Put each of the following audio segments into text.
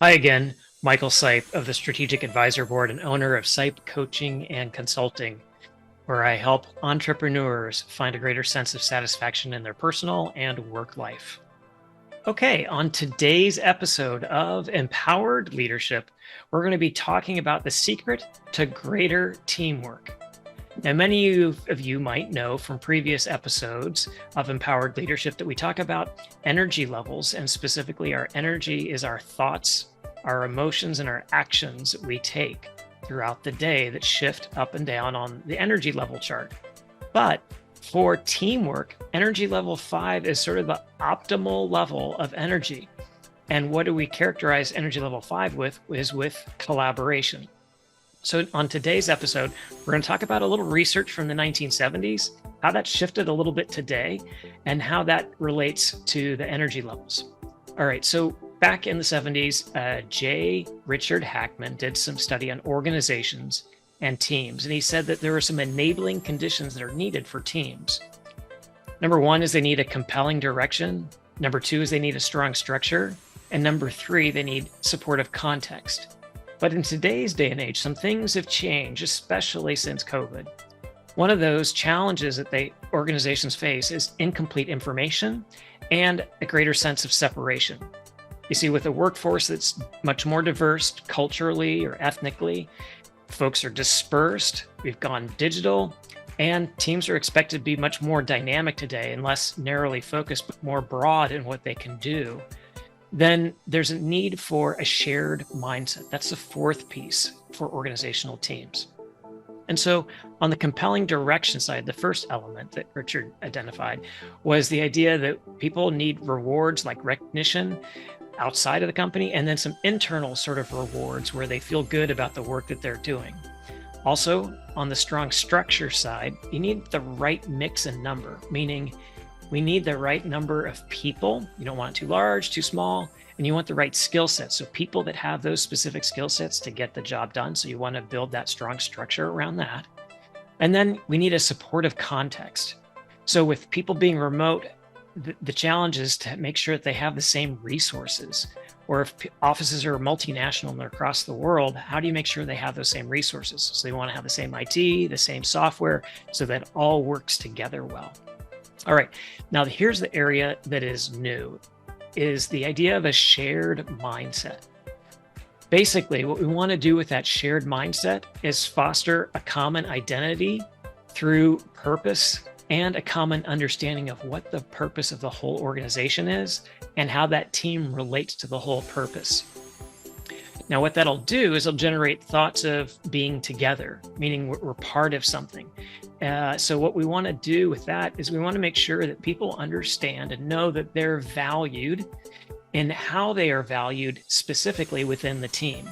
Hi again, Michael Sipe of the Strategic Advisor Board and owner of Sipe Coaching and Consulting, where I help entrepreneurs find a greater sense of satisfaction in their personal and work life. Okay, on today's episode of Empowered Leadership, we're going to be talking about the secret to greater teamwork. Now, many of you might know from previous episodes of Empowered Leadership that we talk about energy levels, and specifically, our energy is our thoughts, our emotions, and our actions that we take throughout the day that shift up and down on the energy level chart. But for teamwork, energy level 5 is sort of the optimal level of energy. And what do we characterize energy level 5 with? Is with collaboration. So on today's episode, we're going to talk about a little research from the 1970s, how that shifted a little bit today, and how that relates to the energy levels. All right, so back in the 70s, J. Richard Hackman did some study on organizations and teams, and he said that there are some enabling conditions that are needed for teams. Number one is they need a compelling direction. Number two is they need a strong structure. And number three, they need supportive context. But in today's day and age, some things have changed, especially since COVID. One of those challenges that organizations face is incomplete information and a greater sense of separation. You see, with a workforce that's much more diverse culturally or ethnically, folks are dispersed, we've gone digital, and teams are expected to be much more dynamic today and less narrowly focused, but more broad in what they can do. Then there's a need for a shared mindset. That's the fourth piece for organizational teams. And so on the compelling direction side, the first element that Richard identified was the idea that people need rewards like recognition outside of the company, and then some internal sort of rewards where they feel good about the work that they're doing. Also, on the strong structure side, you need the right mix and number, meaning we need the right number of people. You don't want it too large, too small, and you want the right skill sets. So people that have those specific skill sets to get the job done. So you want to build that strong structure around that. And then we need a supportive context. So with people being remote, the challenge is to make sure that they have the same resources. Or if offices are multinational and they're across the world, how do you make sure they have those same resources? So they want to have the same IT, the same software, so that it all works together well. All right, now here's the area that is new, is the idea of a shared mindset. Basically, what we want to do with that shared mindset is foster a common identity through purpose and a common understanding of what the purpose of the whole organization is and how that team relates to the whole purpose. Now, what that'll do is it'll generate thoughts of being together, meaning we're part of something. So what we want to do with that is we want to make sure that people understand and know that they're valued and how they are valued specifically within the team.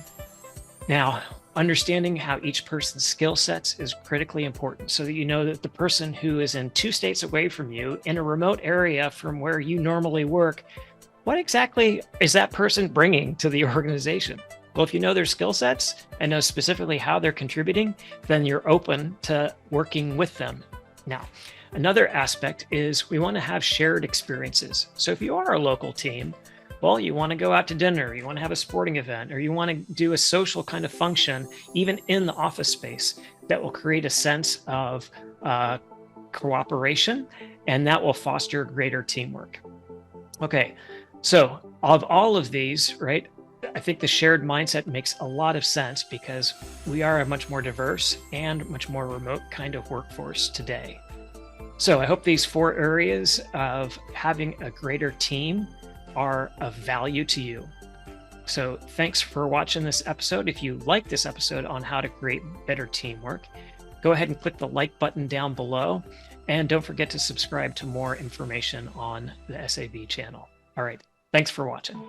Now, understanding how each person's skill sets is critically important so that you know that the person who is in 2 states away from you in a remote area from where you normally work, what exactly is that person bringing to the organization? Well, if you know their skill sets and know specifically how they're contributing, then you're open to working with them. Now, another aspect is we want to have shared experiences. So if you are a local team, well, you want to go out to dinner, you want to have a sporting event, or you want to do a social kind of function, even in the office space, that will create a sense of cooperation, and that will foster greater teamwork. Okay, so of all of these, right, I think the shared mindset makes a lot of sense because we are a much more diverse and much more remote kind of workforce today. So I hope these 4 areas of having a greater team are of value to you. So thanks for watching this episode. If you like this episode on how to create better teamwork, go ahead and click the like button down below. And don't forget to subscribe to more information on the SAB channel. All right, thanks for watching.